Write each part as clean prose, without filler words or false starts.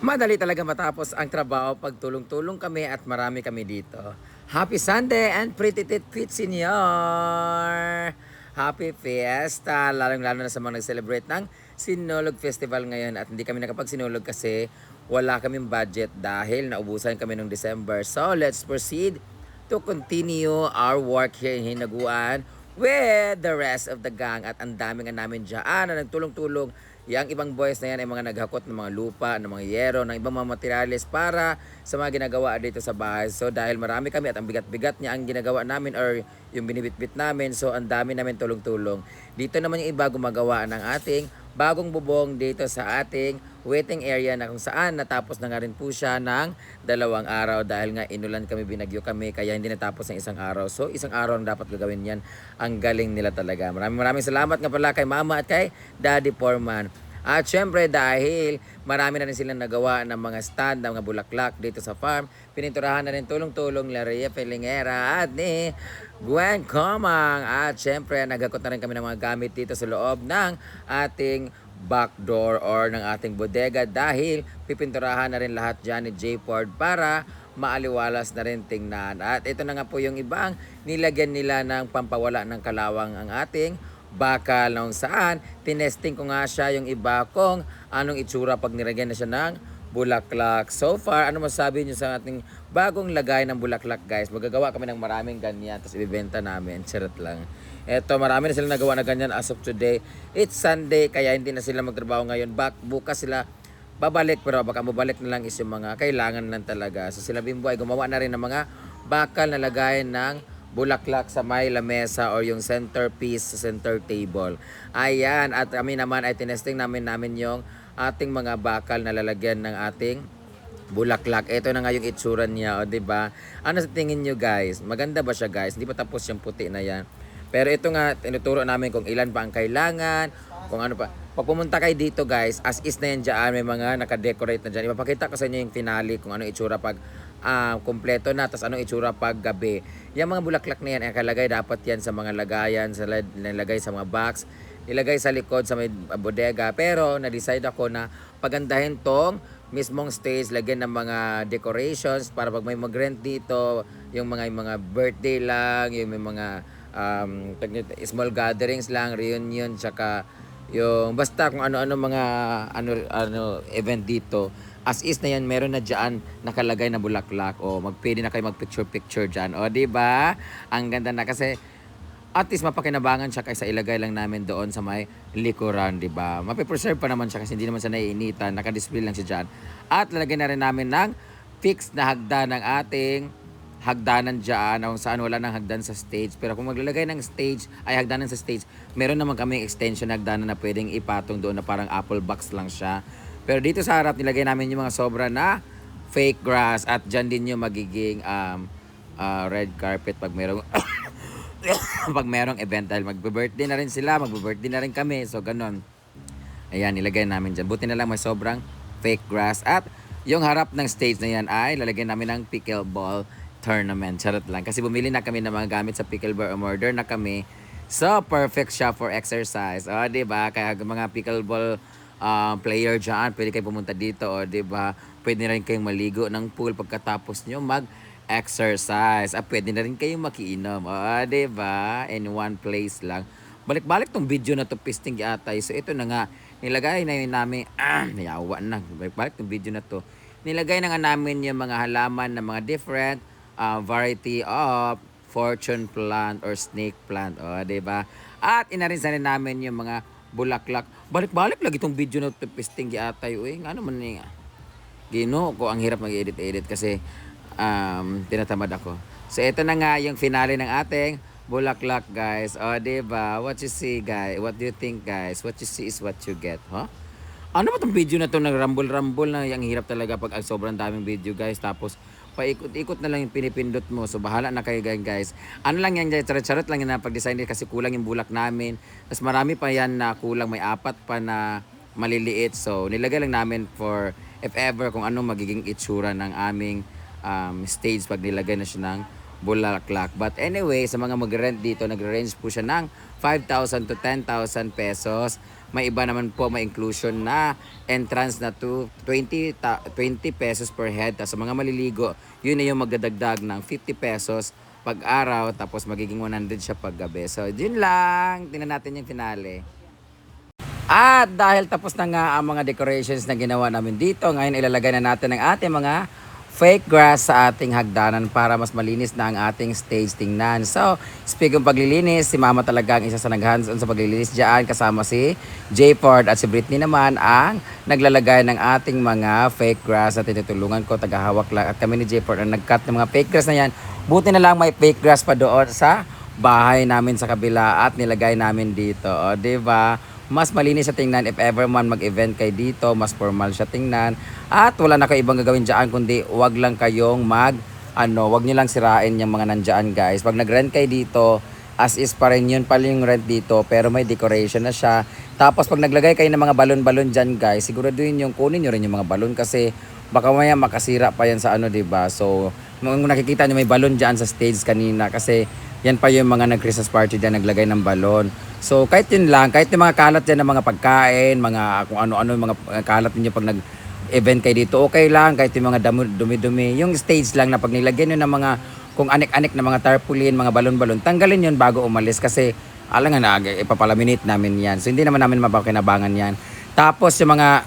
Madali talaga matapos ang trabaho pag tulong-tulong kami at marami kami dito. Happy Sunday and pretty tit Senior! Happy Fiesta! Lalong-lalo na sa mga nag-celebrate ng Sinulog Festival ngayon at hindi kami nakapag-sinulog kasi wala kaming budget dahil naubusan kami noong December. So let's proceed to continue our work here in Hinaguan with the rest of the gang at ang dami nga namin dyan na nagtulong-tulong. Yang ibang boys na yan ay mga naghakot ng mga lupa, ng mga yero, ng ibang mga materials para sa mga ginagawa dito sa bahay. So dahil marami kami at ang bigat-bigat niya ang ginagawa namin or yung binibitbit namin, so ang dami namin tulong-tulong. Dito naman yung iba gumagawa ng ating bagong bubong dito sa ating waiting area na kung saan natapos na nga rin po siya ng 2 araw dahil nga inulan kami, binagyo kami kaya hindi natapos ng 1 araw. So 1 araw ang dapat gagawin yan. Ang galing nila talaga. Maraming salamat nga pala kay Mama at kay Daddy Foreman. At syempre dahil marami na rin silang nagawa ng mga stand, ng mga bulaklak dito sa farm, pininturahan na rin tulong-tulong ni Rhea Pelingera at ni Gwen Comang. At syempre naghakot na rin kami ng mga gamit dito sa loob ng ating back door or ng ating bodega dahil pipinturahan na rin lahat dyan ni J. Ford para maaliwalas na rin tingnan. At ito na nga po yung ibang nilagyan nila ng pampawala ng kalawang ang ating bakal na kung saan tinesting ko nga siya yung iba kung anong itsura pag nilagyan na siya ng bulaklak. So far, ano masabi niyo sa ating bagong lagay ng bulaklak guys? Magagawa kami ng maraming ganyan tapos ibibenta namin. Charot lang. Eto, marami na sila nagawa na ganyan as of today. It's Sunday kaya hindi na sila magtrabaho ngayon. Bukas sila babalik pero baka mabalik na lang is yung mga kailangan lang talaga. So sila Bimbo ay gumawa na rin ng mga bakal na lagay ng bulaklak sa may lamesa or yung centerpiece sa center table. Ayan, at kami naman ay tinesting namin yung ating mga bakal na lalagyan ng ating bulaklak. Ito na nga yung itsura niya, o diba? Ano sa tingin nyo guys? Maganda ba siya guys? Hindi pa tapos yung puti na yan. Pero ito nga, tinuturo namin kung ilan pa ang kailangan, kung ano pa. Pag pumunta kayo dito guys, as is na yan dyan, may mga nakadecorate na dyan. Ipapakita ko sa inyo yung finale kung ano itsura pag kompleto na, tapos anong itsura pag gabi. Yung mga bulaklak na yan, ang kalagay dapat yan sa mga lagayan, nilagay sa mga box, ilagay sa likod sa may bodega. Pero na-decide ako na pagandahin tong mismong stage, lagyan ng mga decorations para pag may mag-rent dito, yung mga birthday lang, yung may mga small gatherings lang, reunion, tsaka yung basta kung ano-ano mga ano event dito. As is na yan, meron na dyan nakalagay na bulaklak o pwede na kayo mag-picture-picture dyan. O, di ba? Ang ganda na kasi at least mapakinabangan siya kaysa ilagay lang namin doon sa may likuran, di ba? Mapipreserve pa naman siya kasi hindi naman siya naiinitan. Nakadisplay lang siya dyan. At lalagyan na rin namin ng fixed na hagdan ng ating hagdanan dyan kung saan wala nang hagdan sa stage. Pero kung maglalagay ng stage, ay hagdanan sa stage, meron naman kaming extension na hagdanan na pwedeng ipatong doon na parang apple box lang siya. Pero dito sa harap, nilagay namin yung mga sobra na fake grass at dyan din yung magiging red carpet pag merong pag merong event dahil magbe-birthday na rin sila, magbe-birthday na rin kami. So, ganun. Ayan, nilagay namin dyan. Buti na lang may sobrang fake grass. At yung harap ng stage na yan ay lalagyan namin ng pickleball tournament. Charot lang. Kasi bumili na kami ng mga gamit sa pickleball, order na kami. So, perfect siya for exercise. O, diba? Kaya mga pickleball player dyan, pwede kayo pumunta dito, o diba? Pwede na rin kayong maligo ng pool pagkatapos nyo mag-exercise. Pwede na rin kayong makiinom, o diba? In one place lang. Balik-balik tong video na to, pisting yatay. So ito na nga, nilagay na yun namin, nayawa na, balik-balik tong video na to. Nilagay na nga namin yung mga halaman na mga different variety of fortune plant or snake plant, o diba? At inarinsa rin namin yung mga bulaklak. Balik-balik lagi itong video na pisting giatay. Uy, nga naman niya. Gino ko ang hirap mag-edit-edit kasi tinatamad ako. So, ito na nga yung finale ng ating bulaklak, guys. O, diba? What you see, guys? What do you think, guys? What you see is what you get, huh? Ano ba itong video na to? Nag-rumble-rumble na. Ang hirap talaga pag sobrang daming video, guys. Tapos, paikot-ikot na lang yung pinipindot mo. So, bahala na kayo guys. Ano lang yan, charot-charot lang yan na pag-design kasi kulang yung bulak namin. Tapos marami pa yan na kulang. May 4 pa na maliliit. So, nilagay lang namin for if ever kung anong magiging itsura ng aming stage pag nilagay na siya ng bulaklak. But anyway, sa mga mag-rent dito, nag-range po siya ng 5,000 to 10,000 pesos May iba naman po may inclusion na entrance na to 20 pesos per head. Tapos sa mga maliligo, yun na yung magdadagdag ng 50 pesos pag araw, tapos magiging 100 siya pag gabi. So, yun lang. Tingnan natin yung finale. At dahil tapos na nga ang mga decorations na ginawa namin dito, ngayon ilalagay na natin ang ating mga fake grass sa ating hagdanan para mas malinis na ang ating stage tingnan. So, speaking paglilinis, si Mama talaga ang isa sa nag-hands-on sa paglilinis dyan, kasama si J. Ford at si Britney naman ang naglalagay ng ating mga fake grass at tinutulungan ko, tagahawak lang. At kami ni J. Ford ang nag-cut ng mga fake grass na yan. Buti na lang may fake grass pa doon sa bahay namin sa kabila at nilagay namin dito. O, diba? Mas malinis sa tingnan if ever man mag-event kayo dito, mas formal siya tingnan. At wala na kayo ibang gagawin dyan, kundi wag lang kayong wag nyo lang sirain yung mga nandyan guys. Pag nag-rent kayo dito, as is pa rin yun pala yung rent dito, pero may decoration na siya. Tapos pag naglagay kayo ng mga balon-balon dyan guys, siguraduhin yung kunin nyo rin yung mga balon kasi baka maya makasira pa yan sa diba? So, kung nakikita nyo may balon dyan sa stage kanina kasi yan pa yung mga nag-Christmas party dyan, naglagay ng balon. So, kahit yun lang, kahit yung mga kalat dyan ng mga pagkain, mga kung ano-ano yung mga kalat ninyo pag nag-event kayo dito, okay lang. Kahit yung mga dumi-dumi, yung stage lang na pag nilagyan nyo ng mga, kung anik-anik na mga tarpaulin, mga balon-balon, tanggalin yun bago umalis kasi, alam nga na, ipapalaminate namin yan. So, hindi naman namin mapakinabangan yan. Tapos, yung mga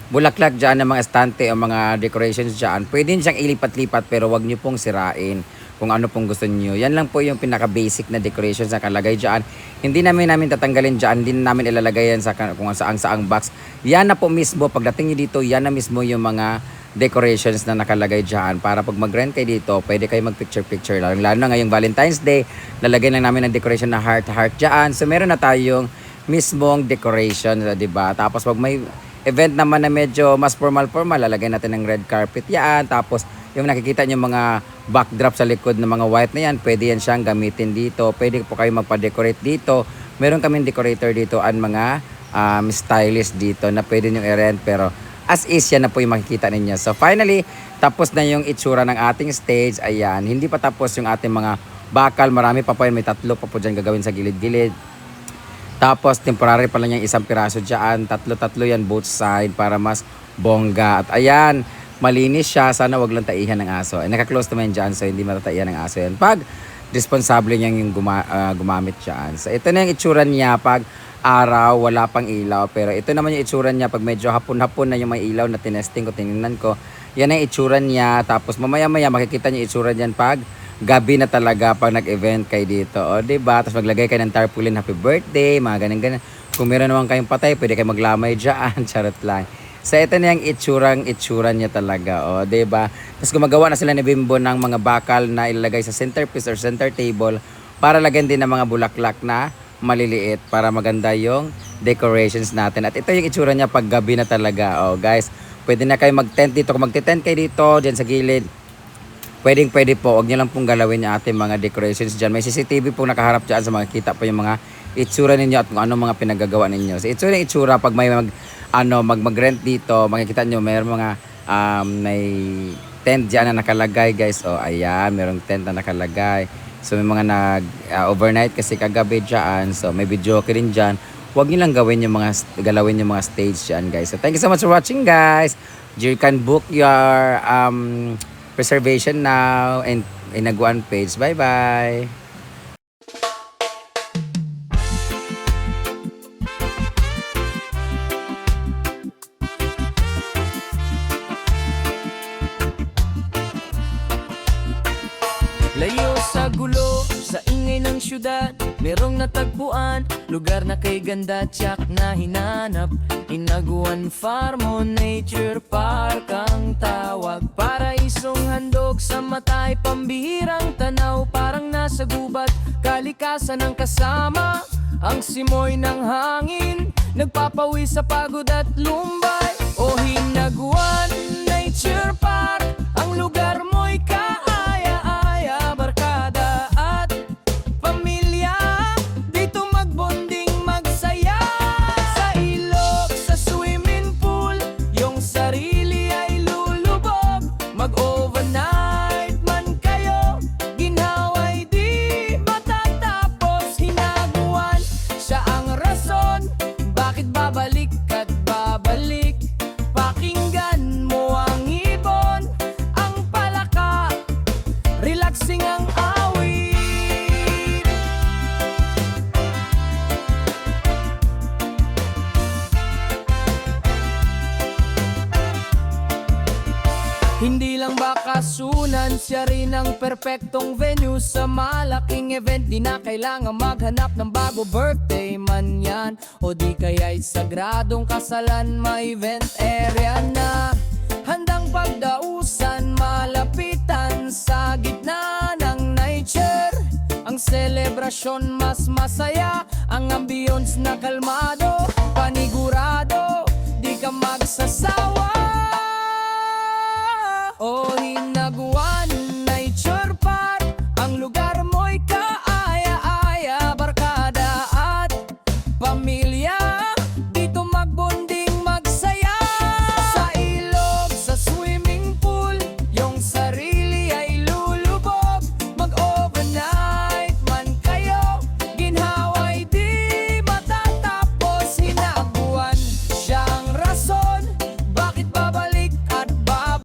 bulaklak dyan, ng mga estante o mga decorations dyan, pwede siyang ilipat-lipat pero wag nyo pong sirain kung ano pong gusto niyo. Yan lang po yung pinaka-basic na decorations na kalagay dyan. Hindi namin tatanggalin dyan, hindi namin ilalagay yan sa kung saang box. Yan na po mismo, pagdating niyo dito, yan na mismo yung mga decorations na nakalagay dyan. Para pag mag-rent kayo dito, pwede kayo mag-picture-picture. Lalo na ngayong Valentine's Day, lalagay lang namin ng decoration na heart-heart dyan. So meron na tayong mismong decoration, diba? Tapos pag may event naman na medyo mas formal-formal, lalagay natin ng red carpet yan. Tapos yung nakikita nyo mga backdrop sa likod ng mga white na yan, pwede yan siyang gamitin dito. Pwede po kayo magpa-decorate dito. Meron kaming decorator dito at mga stylist dito na pwede nyo i-rent. Pero as is, yan na po yung makikita ninyo. So finally, tapos na yung itsura ng ating stage. Ayan, hindi pa tapos yung ating mga bakal. Marami pa po yan. May 3 pa po dyan gagawin sa gilid-gilid. Tapos temporary pa lang yung isang piraso dyan. 3 yan both side para mas bongga. At ayan, malinis siya. Sana wag lang taihan ng aso. Naka-close naman dyan so hindi matataihan ng aso yan. Pag responsable niya yung gumamit dyan. So ito na yung itsura niya pag araw, wala pang ilaw. Pero ito naman yung itsura niya pag medyo hapon-hapon na yung may ilaw na tinesting ko, tinignan ko. Yan ang itsura niya. Tapos mamaya-maya makikita niyo itsura niyan pag gabi na talaga pag nag-event kayo dito. O diba? Tapos maglagay kayo ng tarpaulin, happy birthday, mga ganun-ganun. Kung meron naman kayong patay, pwede kayo maglamay dyan. Charot lang. So ito na yung itsura niya talaga. O diba? Tapos gumagawa na sila ni Bimbo ng mga bakal na ilalagay sa centerpiece or center table para lagyan din ng mga bulaklak na maliliit para maganda yung decorations natin. At ito yung itsura niya pag gabi na talaga. O guys, pwede na kayo mag-tent dito. Kung mag-tent kayo dito, dyan sa gilid, pwede po. Huwag nyo lang pong galawin yung ating mga decorations dyan. May CCTV pong nakaharap dyan sa makikita po yung mga itsura ninyo at kung ano mga pinagagawa ninyo. So itsura pag may mag-rent dito, makikita nyo mayroong mga may tent dyan na nakalagay guys. O ayan, mayroong tent na nakalagay. So may mga overnight kasi kagabi dyan. So may video okay rin dyan. Huwag nyo lang galawin yung mga stage dyan guys. So thank you so much for watching guys. You can book your reservation now and in Aguan page. Bye-bye! Layo sa gulo, sa ingay ng syudad, merong natagpuan, lugar na kay ganda tiyak na hinanap. Inaguan Farm o Nature Park ang tawag. Paraisong handog sa matay, pambihirang tanaw, parang nasa gubat, kalikasan ang kasama. Ang simoy ng hangin, nagpapawi sa pagod at lumbay. O Hinaguan Nature Park, ang lugar mo'y kaaya-aya, barkada at pamilya, dito magbonding magsaya. Sa ilog, sa swimming pool, yung sarili ay lulubog. Mag-overnight man kayo, ginhawa'y di matatapos. Hinaguan, siya ang rason Hindi lang bakasunan, siya rin ang perpektong venue sa malaking event. Di na kailangan maghanap ng bago, birthday man yan o di kaya'y sagradong kasalan. May event area na handang pagdausan, malapitan sa gitna ng nature. Ang selebrasyon mas masaya, ang ambience na kalmado, panigurado, di ka magsasawa.